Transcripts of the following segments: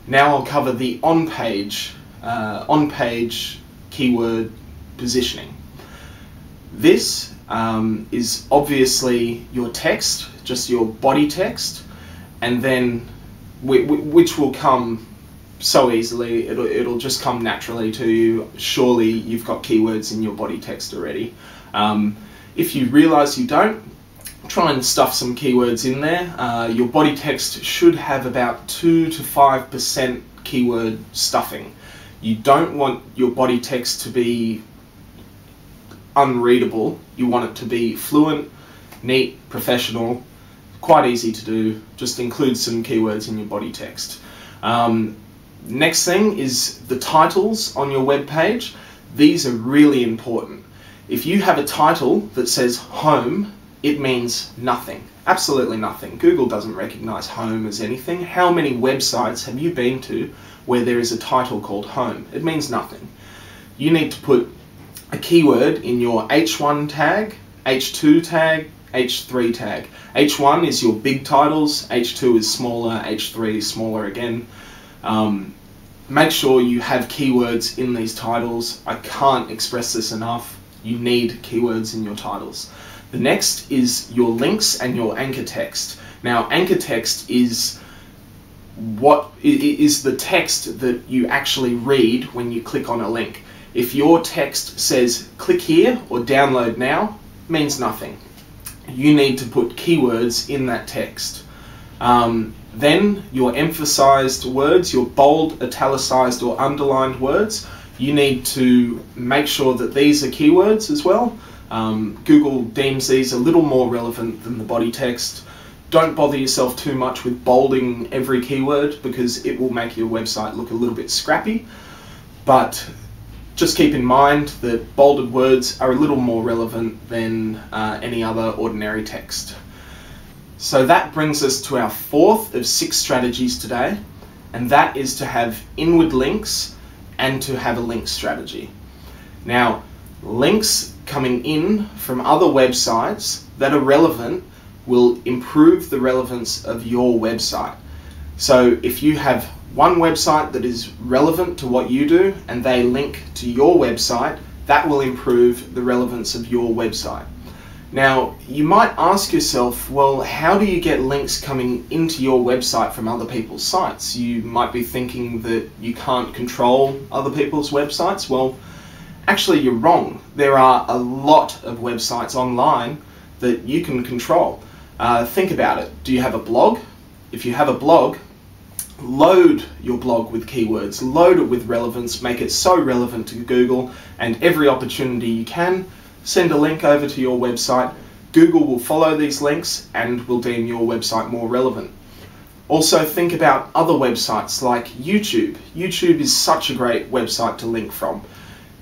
Now I'll cover the on-page keyword positioning. This is obviously your text, just your body text, and then which will come so easily, it'll just come naturally to you. Surely you've got keywords in your body text already. If you realize you don't, try and stuff some keywords in there. Your body text should have about 2 to 5% keyword stuffing. You don't want your body text to be unreadable. You want it to be fluent, neat, professional, quite easy to do. Just include some keywords in your body text. Next thing is the titles on your web page. These are really important. If you have a title that says home, it means nothing, absolutely nothing. Google doesn't recognize home as anything. How many websites have you been to where there is a title called home? It means nothing. You need to put a keyword in your H1 tag, H2 tag, H3 tag. H1 is your big titles, H2 is smaller, H3 is smaller again. Make sure you have keywords in these titles. I can't express this enough. You need keywords in your titles. The next is your links and your anchor text. Now, anchor text is what is the text that you actually read when you click on a link. If your text says click here or download now, it means nothing. You need to put keywords in that text. Then your emphasized words, your bold, italicized or underlined words, you need to make sure that these are keywords as well. Google deems these a little more relevant than the body text. Don't bother yourself too much with bolding every keyword because it will make your website look a little bit scrappy. But just keep in mind that bolded words are a little more relevant than any other ordinary text. So that brings us to our fourth of 6 strategies today, and that is to have inward links and to have a link strategy. Now, links coming in from other websites that are relevant will improve the relevance of your website. So if you have one website that is relevant to what you do and they link to your website, that will improve the relevance of your website. Now, you might ask yourself, well, how do you get links coming into your website from other people's sites? You might be thinking that you can't control other people's websites. Well, actually, you're wrong. There are a lot of websites online that you can control. Think about it. Do you have a blog? If you have a blog, load your blog with keywords, load it with relevance, make it so relevant to Google, and every opportunity you can, send a link over to your website. Google will follow these links and will deem your website more relevant. Also, think about other websites like YouTube. YouTube is such a great website to link from.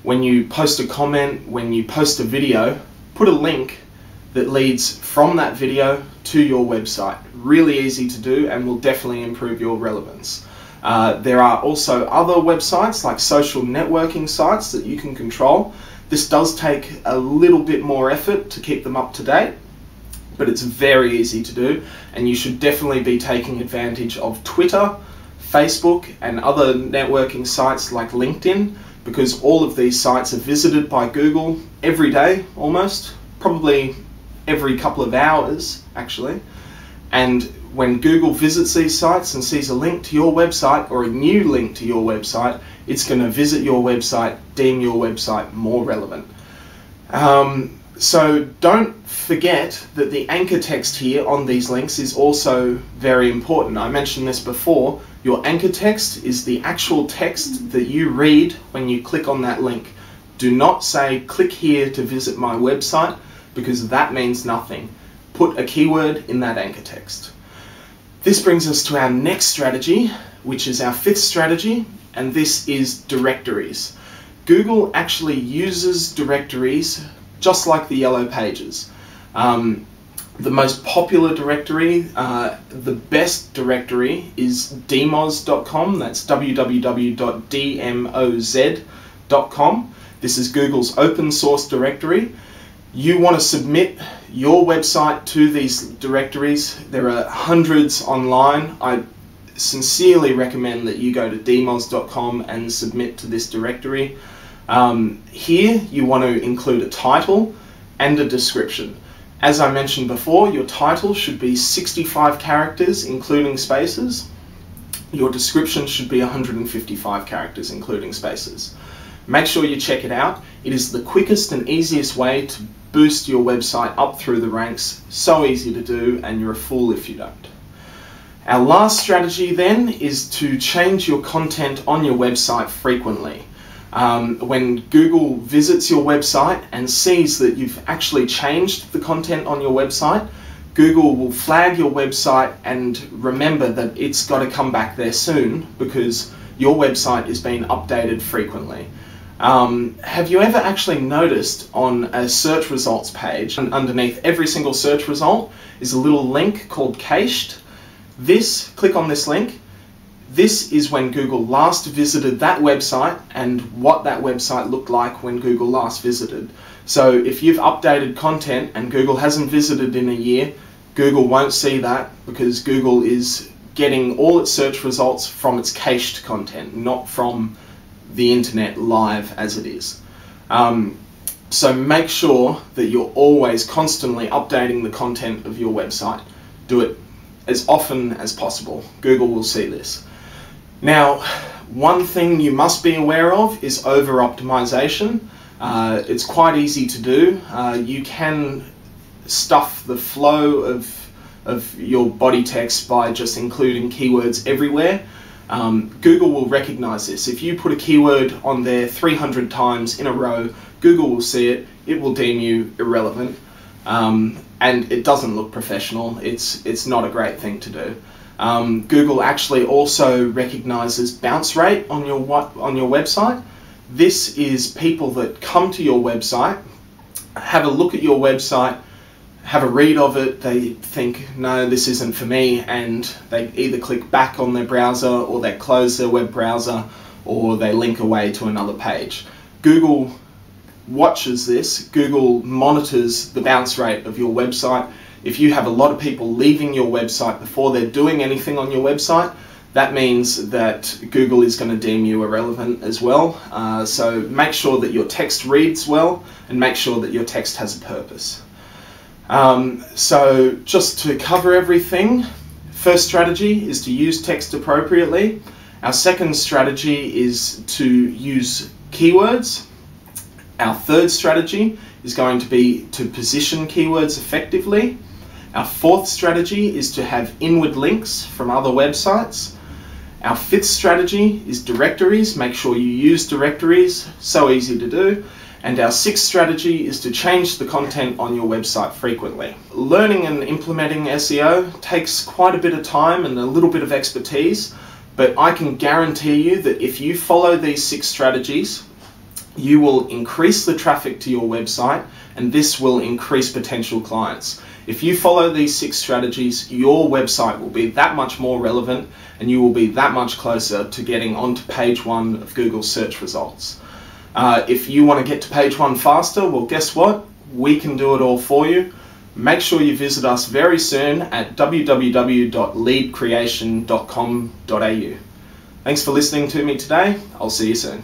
When you post a comment, when you post a video, put a link that leads from that video to your website. Really easy to do and will definitely improve your relevance. There are also other websites like social networking sites that you can control. This does take a little bit more effort to keep them up to date, but it's very easy to do, and you should definitely be taking advantage of Twitter, Facebook, and other networking sites like LinkedIn, because all of these sites are visited by Google every day, almost, probably every couple of hours, actually. And when Google visits these sites and sees a link to your website or a new link to your website, it's going to visit your website, deem your website more relevant. So don't forget that the anchor text here on these links is also very important. I mentioned this before. Your anchor text is the actual text that you read when you click on that link. Do not say, click here to visit my website, because that means nothing. Put a keyword in that anchor text. This brings us to our next strategy, which is our 5th strategy, and this is directories. Google actually uses directories just like the yellow pages. The most popular directory, the best directory is dmoz.com. That's www.dmoz.com. This is Google's open source directory. You want to submit your website to these directories. There are hundreds online. I sincerely recommend that you go to dmoz.com and submit to this directory. Here you want to include a title and a description. As I mentioned before, your title should be 65 characters including spaces. Your description should be 155 characters including spaces. Make sure you check it out. It is the quickest and easiest way to boost your website up through the ranks. So easy to do, and you're a fool if you don't. Our last strategy then is to change your content on your website frequently. When Google visits your website and sees that you've actually changed the content on your website, Google will flag your website and remember that it's got to come back there soon because your website is being updated frequently. Have you ever actually noticed on a search results page, and underneath every single search result is a little link called cached? Click on this link. This is when Google last visited that website and what that website looked like when Google last visited. So if you've updated content and Google hasn't visited in a year, Google won't see that because Google is getting all its search results from its cached content, not from the internet live as it is. So make sure that you're always constantly updating the content of your website. Do it as often as possible. Google will see this. Now, one thing you must be aware of is over-optimization. It's quite easy to do. You can stuff the flow of your body text by just including keywords everywhere. Google will recognize this. If you put a keyword on there 300 times in a row, Google will see it. It will deem you irrelevant. And it doesn't look professional. It's not a great thing to do. Google actually also recognizes bounce rate on your website. This is people that come to your website, have a look at your website, have a read of it, they think, no, this isn't for me, and they either click back on their browser, or they close their web browser, or they link away to another page. Google watches this. Google monitors the bounce rate of your website. If you have a lot of people leaving your website before they're doing anything on your website, that means that Google is going to deem you irrelevant as well. So make sure that your text reads well, and make sure that your text has a purpose. So just to cover everything, first strategy is to use text appropriately. Our second strategy is to use keywords. Our third strategy is going to be to position keywords effectively. Our fourth strategy is to have inward links from other websites. Our fifth strategy is directories. Make sure you use directories, so easy to do. And our sixth strategy is to change the content on your website frequently. Learning and implementing SEO takes quite a bit of time and a little bit of expertise, but I can guarantee you that if you follow these 6 strategies, you will increase the traffic to your website, and this will increase potential clients. If you follow these 6 strategies, your website will be that much more relevant, and you will be that much closer to getting onto page 1 of Google's search results. If you want to get to page 1 faster, well, guess what? We can do it all for you. Make sure you visit us very soon at www.leadcreation.com.au. Thanks for listening to me today. I'll see you soon.